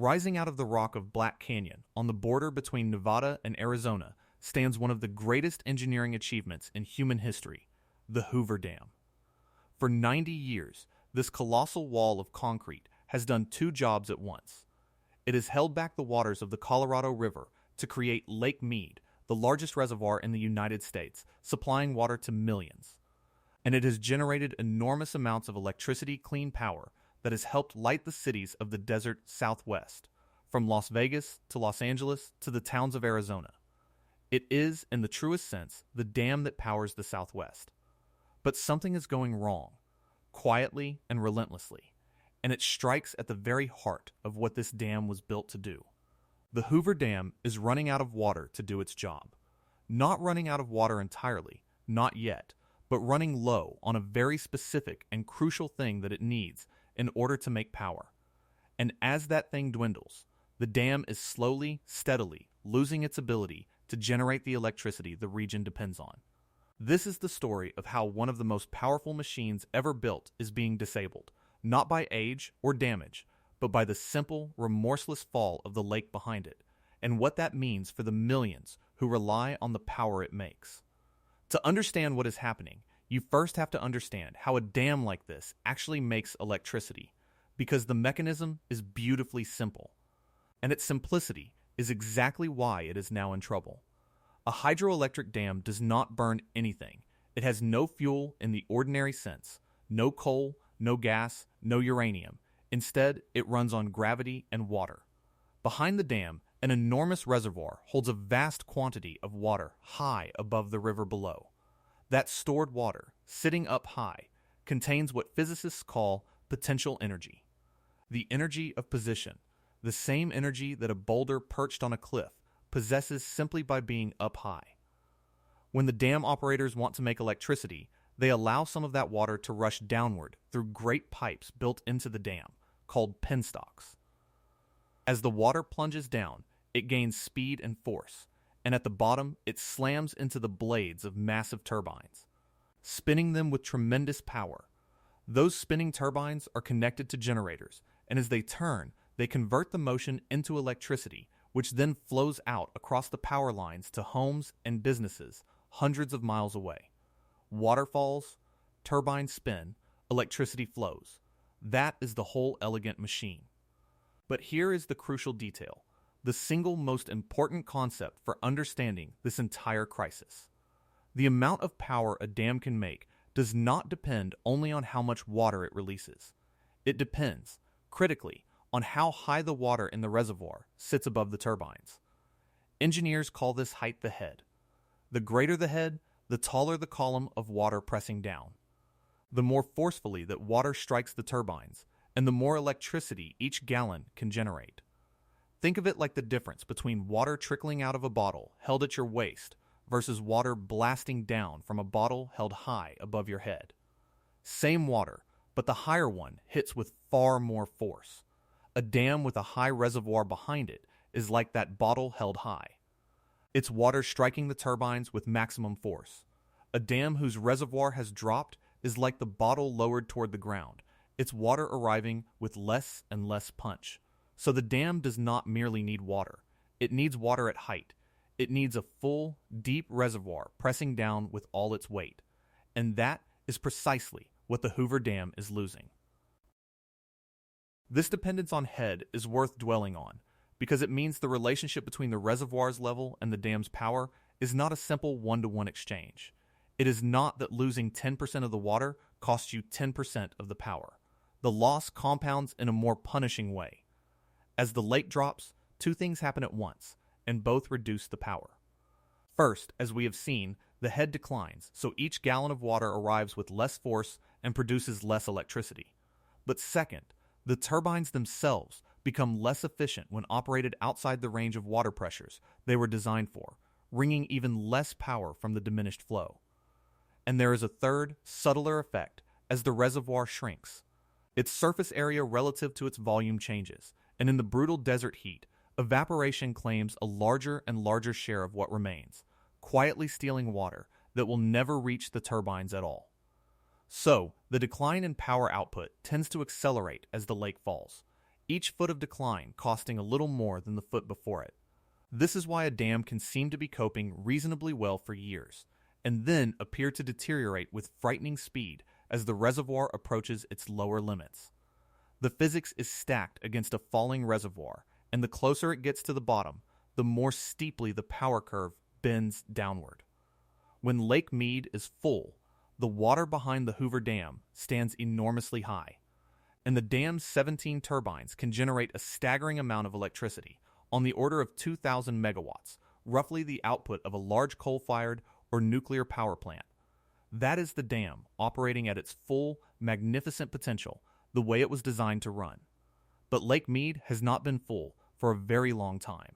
Rising out of the rock of Black Canyon on the border between Nevada and Arizona stands one of the greatest engineering achievements in human history, the Hoover Dam. For 90 years, this colossal wall of concrete has done two jobs at once. It has held back the waters of the Colorado River to create Lake Mead, the largest reservoir in the United States, supplying water to millions. And it has generated enormous amounts of electricity, clean power, that has helped light the cities of the desert Southwest, from Las Vegas to Los Angeles to the towns of Arizona. It is, in the truest sense, the dam that powers the Southwest. But something is going wrong, quietly and relentlessly, and it strikes at the very heart of what this dam was built to do. The Hoover Dam is running out of water to do its job. Not running out of water entirely, not yet, but running low on a very specific and crucial thing that it needs in order to make power. And as that thing dwindles, the dam is slowly, steadily losing its ability to generate the electricity the region depends on. This is the story of how one of the most powerful machines ever built is being disabled, not by age or damage, but by the simple, remorseless fall of the lake behind it, and what that means for the millions who rely on the power it makes. To understand what is happening, you first have to understand how a dam like this actually makes electricity, because the mechanism is beautifully simple. And its simplicity is exactly why it is now in trouble. A hydroelectric dam does not burn anything. It has no fuel in the ordinary sense, no coal, no gas, no uranium. Instead, it runs on gravity and water. Behind the dam, an enormous reservoir holds a vast quantity of water high above the river below. That stored water, sitting up high, contains what physicists call potential energy. The energy of position, the same energy that a boulder perched on a cliff possesses simply by being up high. When the dam operators want to make electricity, they allow some of that water to rush downward through great pipes built into the dam, called penstocks. As the water plunges down, it gains speed and force, and at the bottom it slams into the blades of massive turbines, spinning them with tremendous power. Those spinning turbines are connected to generators, and as they turn, they convert the motion into electricity, which then flows out across the power lines to homes and businesses hundreds of miles away. Water falls, turbines spin, electricity flows. That is the whole elegant machine. But here is the crucial detail, the single most important concept for understanding this entire crisis. The amount of power a dam can make does not depend only on how much water it releases. It depends, critically, on how high the water in the reservoir sits above the turbines. Engineers call this height the head. The greater the head, the taller the column of water pressing down. The more forcefully that water strikes the turbines, and the more electricity each gallon can generate. Think of it like the difference between water trickling out of a bottle held at your waist versus water blasting down from a bottle held high above your head. Same water, but the higher one hits with far more force. A dam with a high reservoir behind it is like that bottle held high. Its water striking the turbines with maximum force. A dam whose reservoir has dropped is like the bottle lowered toward the ground, its water arriving with less and less punch. So the dam does not merely need water. It needs water at height. It needs a full, deep reservoir pressing down with all its weight. And that is precisely what the Hoover Dam is losing. This dependence on head is worth dwelling on, because it means the relationship between the reservoir's level and the dam's power is not a simple one-to-one exchange. It is not that losing 10% of the water costs you 10% of the power. The loss compounds in a more punishing way. As the lake drops, two things happen at once, and both reduce the power. First, as we have seen, the head declines, so each gallon of water arrives with less force and produces less electricity. But second, the turbines themselves become less efficient when operated outside the range of water pressures they were designed for, wringing even less power from the diminished flow. And there is a third, subtler effect as the reservoir shrinks. Its surface area relative to its volume changes, and in the brutal desert heat, evaporation claims a larger and larger share of what remains, quietly stealing water that will never reach the turbines at all. So, the decline in power output tends to accelerate as the lake falls. each foot of decline costing a little more than the foot before it. This is why a dam can seem to be coping reasonably well for years, and then appear to deteriorate with frightening speed as the reservoir approaches its lower limits. The physics is stacked against a falling reservoir, and the closer it gets to the bottom, the more steeply the power curve bends downward. When Lake Mead is full, the water behind the Hoover Dam stands enormously high, and the dam's 17 turbines can generate a staggering amount of electricity, on the order of 2,000 megawatts, roughly the output of a large coal-fired or nuclear power plant. That is the dam operating at its full, magnificent potential, the way it was designed to run. But Lake Mead has not been full for a very long time.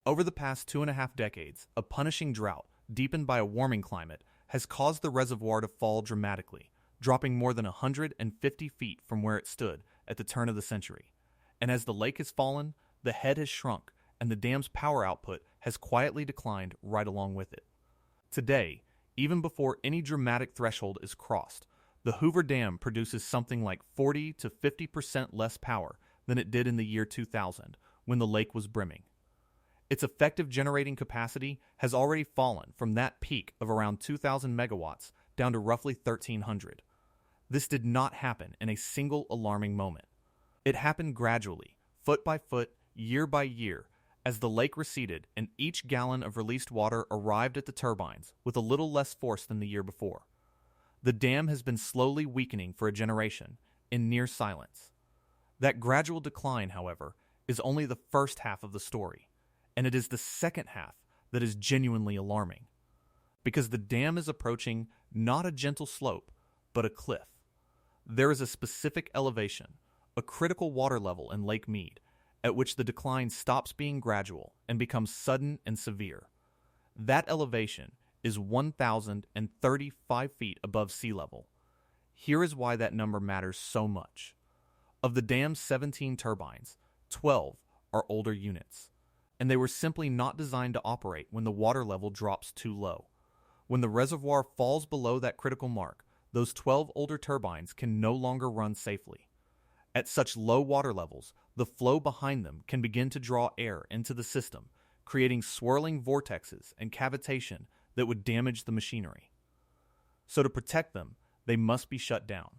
Over the past 2.5 decades, a punishing drought, deepened by a warming climate, has caused the reservoir to fall dramatically, dropping more than 150 feet from where it stood at the turn of the century. And as the lake has fallen, the head has shrunk, and the dam's power output has quietly declined right along with it. Today, even before any dramatic threshold is crossed, the Hoover Dam produces something like 40 to 50% less power than it did in the year 2000, when the lake was brimming. Its effective generating capacity has already fallen from that peak of around 2,000 megawatts down to roughly 1,300. This did not happen in a single alarming moment. It happened gradually, foot by foot, year by year, as the lake receded and each gallon of released water arrived at the turbines with a little less force than the year before. The dam has been slowly weakening for a generation, in near silence. That gradual decline, however, is only the first half of the story, and it is the second half that is genuinely alarming. Because the dam is approaching not a gentle slope, but a cliff. There is a specific elevation, a critical water level in Lake Mead, at which the decline stops being gradual and becomes sudden and severe. That elevation is 1,035 feet above sea level. Here is why that number matters so much. Of the dam's 17 turbines, 12 are older units, and they were simply not designed to operate when the water level drops too low. When the reservoir falls below that critical mark, those 12 older turbines can no longer run safely. At such low water levels, the flow behind them can begin to draw air into the system, creating swirling vortexes and cavitation that would damage the machinery. So to protect them, they must be shut down.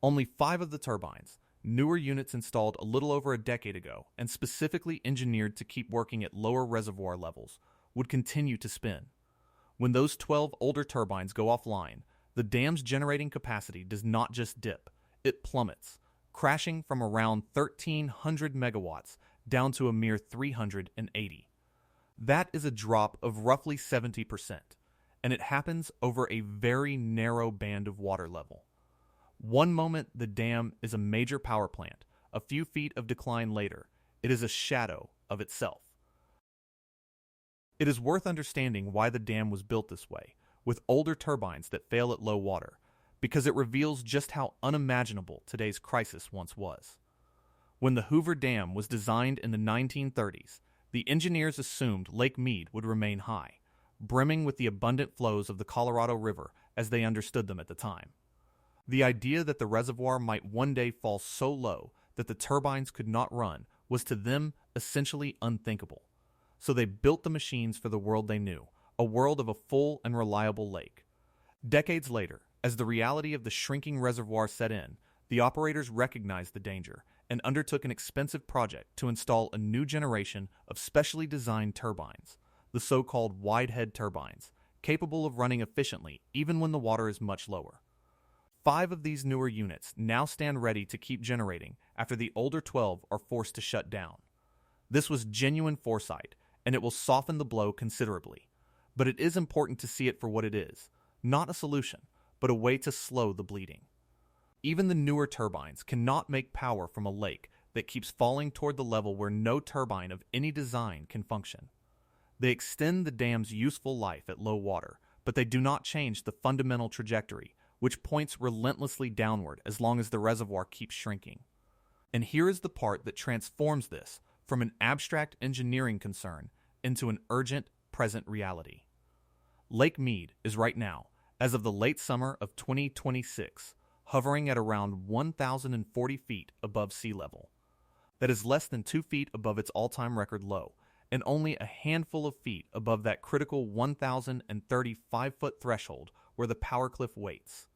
Only 5 of the turbines, newer units installed a little over a decade ago and specifically engineered to keep working at lower reservoir levels, would continue to spin. When those 12 older turbines go offline, the dam's generating capacity does not just dip, it plummets, crashing from around 1,300 megawatts down to a mere 380. That is a drop of roughly 70%, and it happens over a very narrow band of water level. One moment the dam is a major power plant, a few feet of decline later, it is a shadow of itself. It is worth understanding why the dam was built this way, with older turbines that fail at low water, because it reveals just how unimaginable today's crisis once was. When the Hoover Dam was designed in the 1930s, the engineers assumed Lake Mead would remain high, brimming with the abundant flows of the Colorado River as they understood them at the time. The idea that the reservoir might one day fall so low that the turbines could not run was to them essentially unthinkable. So they built the machines for the world they knew, a world of a full and reliable lake. Decades later, as the reality of the shrinking reservoir set in, the operators recognized the danger and undertook an expensive project to install a new generation of specially designed turbines, the so-called wide-head turbines, capable of running efficiently even when the water is much lower. 5 of these newer units now stand ready to keep generating after the older 12 are forced to shut down. This was genuine foresight, and it will soften the blow considerably. But it is important to see it for what it is, not a solution, but a way to slow the bleeding. Even the newer turbines cannot make power from a lake that keeps falling toward the level where no turbine of any design can function. They extend the dam's useful life at low water, but they do not change the fundamental trajectory, which points relentlessly downward as long as the reservoir keeps shrinking. And here is the part that transforms this from an abstract engineering concern into an urgent, present reality. Lake Mead is right now, as of the late summer of 2026, hovering at around 1,040 feet above sea level. that is less than 2 feet above its all-time record low, and only a handful of feet above that critical 1,035-foot threshold where the power cliff waits.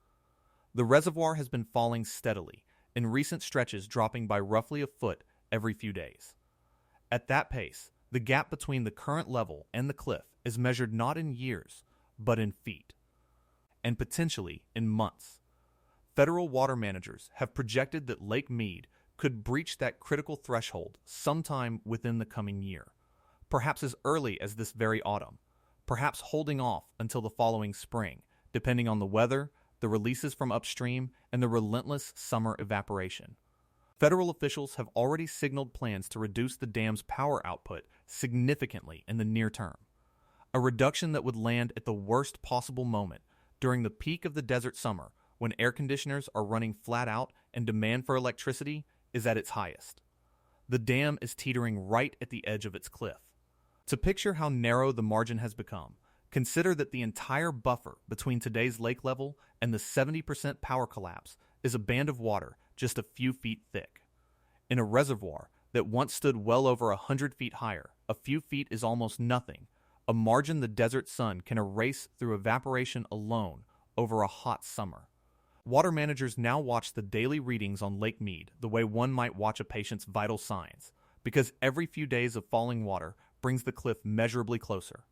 The reservoir has been falling steadily, in recent stretches dropping by roughly a foot every few days. At that pace, the gap between the current level and the cliff is measured not in years, but in feet, and potentially in months. Federal water managers have projected that Lake Mead could breach that critical threshold sometime within the coming year, perhaps as early as this very autumn, perhaps holding off until the following spring, depending on the weather, the releases from upstream, and the relentless summer evaporation. Federal officials have already signaled plans to reduce the dam's power output significantly in the near term, a reduction that would land at the worst possible moment during the peak of the desert summer when air conditioners are running flat out and demand for electricity is at its highest. The dam is teetering right at the edge of its cliff. To picture how narrow the margin has become, consider that the entire buffer between today's lake level and the 70% power collapse is a band of water just a few feet thick. In a reservoir that once stood well over 100 feet higher, a few feet is almost nothing, a margin the desert sun can erase through evaporation alone over a hot summer. Water managers now watch the daily readings on Lake Mead the way one might watch a patient's vital signs, because every few days of falling water brings the cliff measurably closer.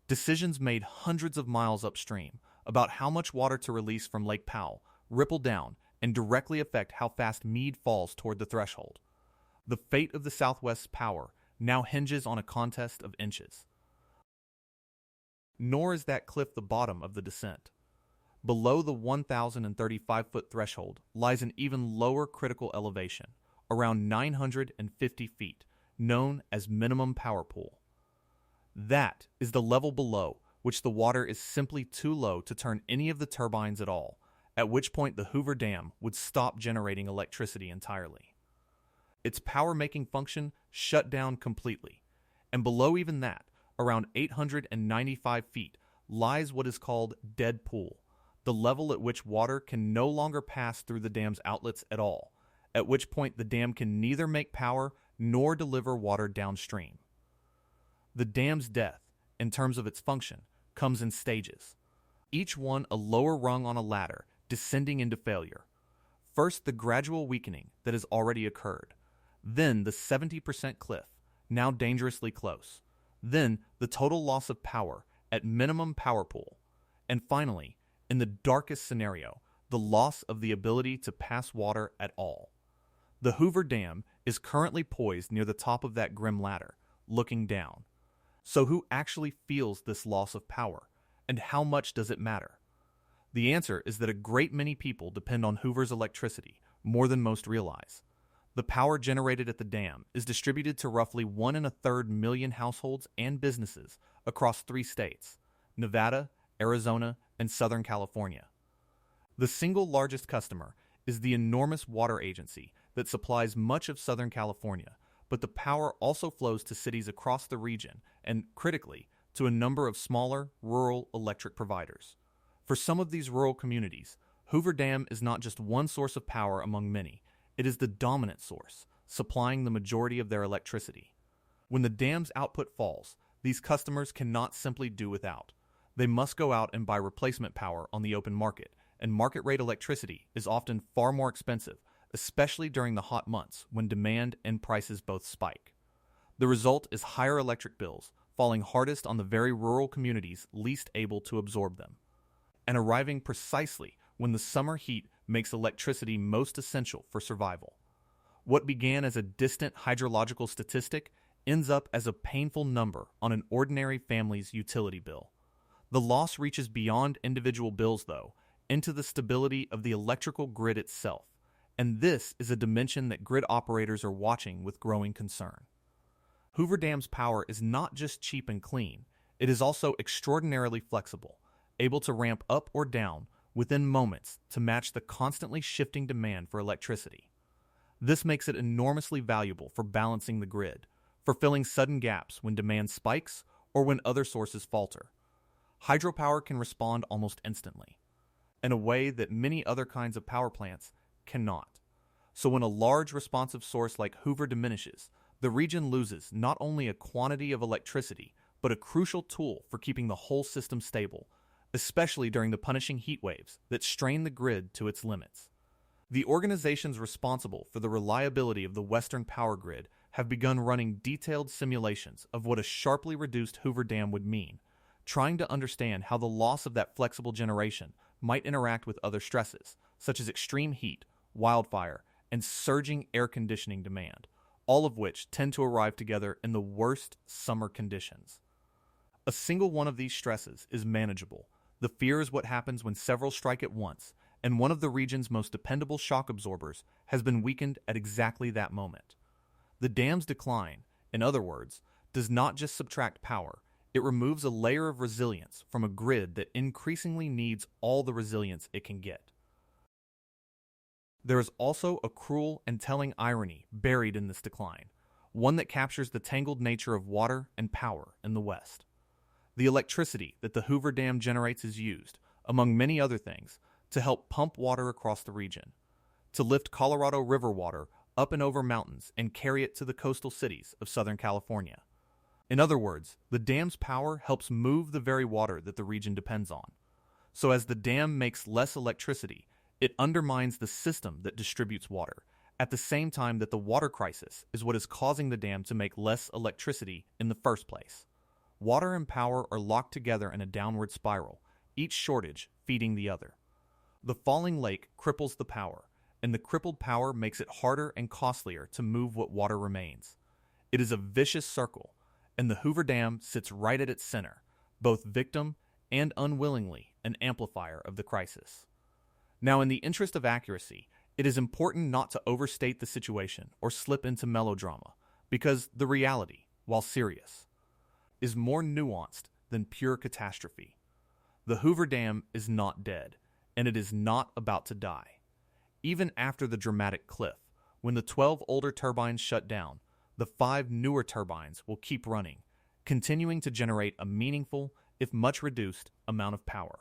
Decisions made hundreds of miles upstream about how much water to release from Lake Powell ripple down and directly affect how fast Mead falls toward the threshold. The fate of the Southwest's power now hinges on a contest of inches. Nor is that cliff the bottom of the descent. Below the 1,035-foot threshold lies an even lower critical elevation, around 950 feet, known as minimum power pool. That is the level below which the water is simply too low to turn any of the turbines at all, at which point the Hoover Dam would stop generating electricity entirely. Its power-making function shut down completely, and below even that, around 895 feet, lies what is called dead pool, the level at which water can no longer pass through the dam's outlets at all, at which point the dam can neither make power nor deliver water downstream. The dam's death, in terms of its function, comes in stages, each one a lower rung on a ladder descending into failure. First, the gradual weakening that has already occurred, then the 70% cliff, now dangerously close, then the total loss of power at minimum power pool, and finally, in the darkest scenario, the loss of the ability to pass water at all. The Hoover Dam is currently poised near the top of that grim ladder, looking down. So who actually feels this loss of power, and how much does it matter? The answer is that a great many people depend on Hoover's electricity, more than most realize. The power generated at the dam is distributed to roughly 1 1/3 million households and businesses across 3 states, Nevada, Arizona, and Southern California. The single largest customer is the enormous water agency that supplies much of Southern California, but the power also flows to cities across the region and, critically, to a number of smaller, rural electric providers. For some of these rural communities, Hoover Dam is not just one source of power among many, it is the dominant source, supplying the majority of their electricity. When the dam's output falls, these customers cannot simply do without. They must go out and buy replacement power on the open market, and market-rate electricity is often far more expensive, especially during the hot months when demand and prices both spike. The result is higher electric bills, falling hardest on the very rural communities least able to absorb them, and arriving precisely when the summer heat makes electricity most essential for survival. What began as a distant hydrological statistic ends up as a painful number on an ordinary family's utility bill. The loss reaches beyond individual bills, though, into the stability of the electrical grid itself, and this is a dimension that grid operators are watching with growing concern. Hoover Dam's power is not just cheap and clean, it is also extraordinarily flexible, able to ramp up or down within moments to match the constantly shifting demand for electricity. This makes it enormously valuable for balancing the grid, for filling sudden gaps when demand spikes or when other sources falter. Hydropower can respond almost instantly, in a way that many other kinds of power plants cannot. So when a large responsive source like Hoover diminishes, the region loses not only a quantity of electricity, but a crucial tool for keeping the whole system stable, especially during the punishing heat waves that strain the grid to its limits. The organizations responsible for the reliability of the Western power grid have begun running detailed simulations of what a sharply reduced Hoover Dam would mean, trying to understand how the loss of that flexible generation might interact with other stresses, such as extreme heat, wildfire, and surging air conditioning demand, all of which tend to arrive together in the worst summer conditions. A single one of these stresses is manageable. The fear is what happens when several strike at once, and one of the region's most dependable shock absorbers has been weakened at exactly that moment. The dam's decline, in other words, does not just subtract power, it removes a layer of resilience from a grid that increasingly needs all the resilience it can get. There is also a cruel and telling irony buried in this decline, one that captures the tangled nature of water and power in the West. The electricity that the Hoover Dam generates is used, among many other things, to help pump water across the region, to lift Colorado River water up and over mountains and carry it to the coastal cities of Southern California. In other words, the dam's power helps move the very water that the region depends on. So as the dam makes less electricity, it undermines the system that distributes water, at the same time that the water crisis is what is causing the dam to make less electricity in the first place. Water and power are locked together in a downward spiral, each shortage feeding the other. The falling lake cripples the power, and the crippled power makes it harder and costlier to move what water remains. It is a vicious circle, and the Hoover Dam sits right at its center, both victim and unwillingly an amplifier of the crisis. Now, in the interest of accuracy, it is important not to overstate the situation or slip into melodrama, because the reality, while serious, is more nuanced than pure catastrophe. The Hoover Dam is not dead, and it is not about to die. Even after the dramatic cliff, when the 12 older turbines shut down, the 5 newer turbines will keep running, continuing to generate a meaningful, if much reduced, amount of power.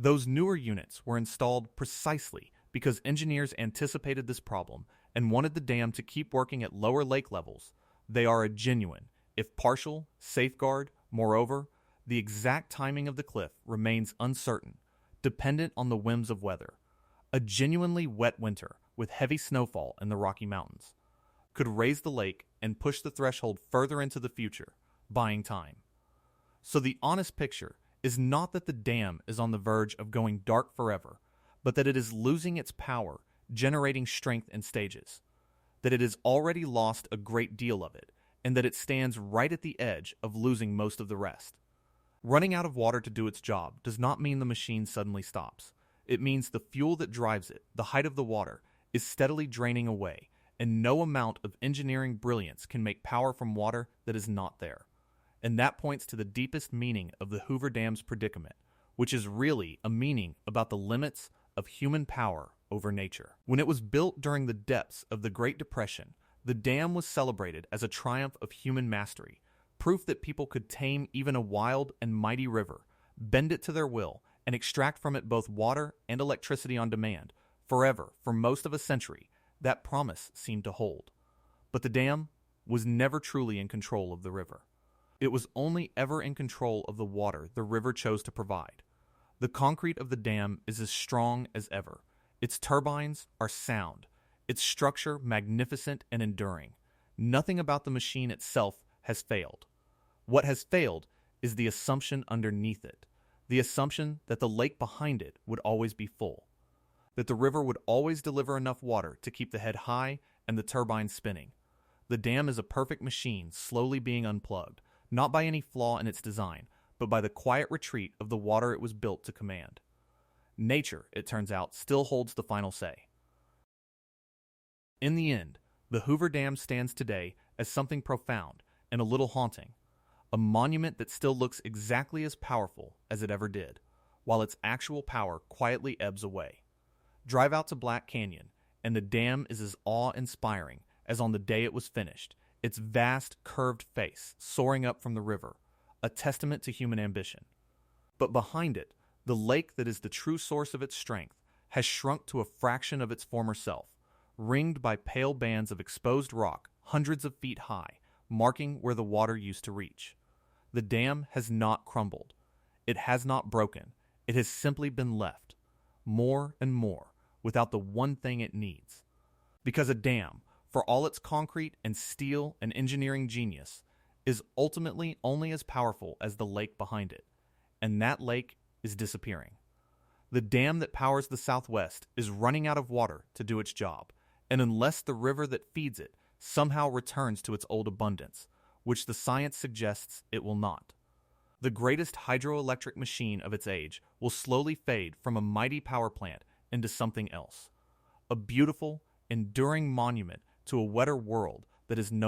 Those newer units were installed precisely because engineers anticipated this problem and wanted the dam to keep working at lower lake levels. They are a genuine, if partial, safeguard. Moreover, the exact timing of the cliff remains uncertain, dependent on the whims of weather. A genuinely wet winter with heavy snowfall in the Rocky Mountains could raise the lake and push the threshold further into the future, buying time. So the honest picture is not that the dam is on the verge of going dark forever, but that it is losing its power, generating strength in stages, that it has already lost a great deal of it, and that it stands right at the edge of losing most of the rest. Running out of water to do its job does not mean the machine suddenly stops. It means the fuel that drives it, the height of the water, is steadily draining away, and no amount of engineering brilliance can make power from water that is not there. And that points to the deepest meaning of the Hoover Dam's predicament, which is really a meaning about the limits of human power over nature. When it was built during the depths of the Great Depression, the dam was celebrated as a triumph of human mastery, proof that people could tame even a wild and mighty river, bend it to their will, and extract from it both water and electricity on demand. Forever, for most of a century, that promise seemed to hold. But the dam was never truly in control of the river. It was only ever in control of the water the river chose to provide. The concrete of the dam is as strong as ever. Its turbines are sound, its structure magnificent and enduring. Nothing about the machine itself has failed. What has failed is the assumption underneath it, the assumption that the lake behind it would always be full, that the river would always deliver enough water to keep the head high and the turbines spinning. The dam is a perfect machine slowly being unplugged, not by any flaw in its design, but by the quiet retreat of the water it was built to command. Nature, it turns out, still holds the final say. In the end, the Hoover Dam stands today as something profound and a little haunting, a monument that still looks exactly as powerful as it ever did, while its actual power quietly ebbs away. Drive out to Black Canyon, and the dam is as awe-inspiring as on the day it was finished, its vast, curved face soaring up from the river, a testament to human ambition. But behind it, the lake that is the true source of its strength has shrunk to a fraction of its former self, ringed by pale bands of exposed rock hundreds of feet high, marking where the water used to reach. The dam has not crumbled. It has not broken. It has simply been left, more and more, without the one thing it needs. Because a dam, for all its concrete and steel and engineering genius, is ultimately only as powerful as the lake behind it, and that lake is disappearing. The dam that powers the Southwest is running out of water to do its job, and unless the river that feeds it somehow returns to its old abundance, which the science suggests it will not, the greatest hydroelectric machine of its age will slowly fade from a mighty power plant into something else, a beautiful, enduring monument to a wetter world that is no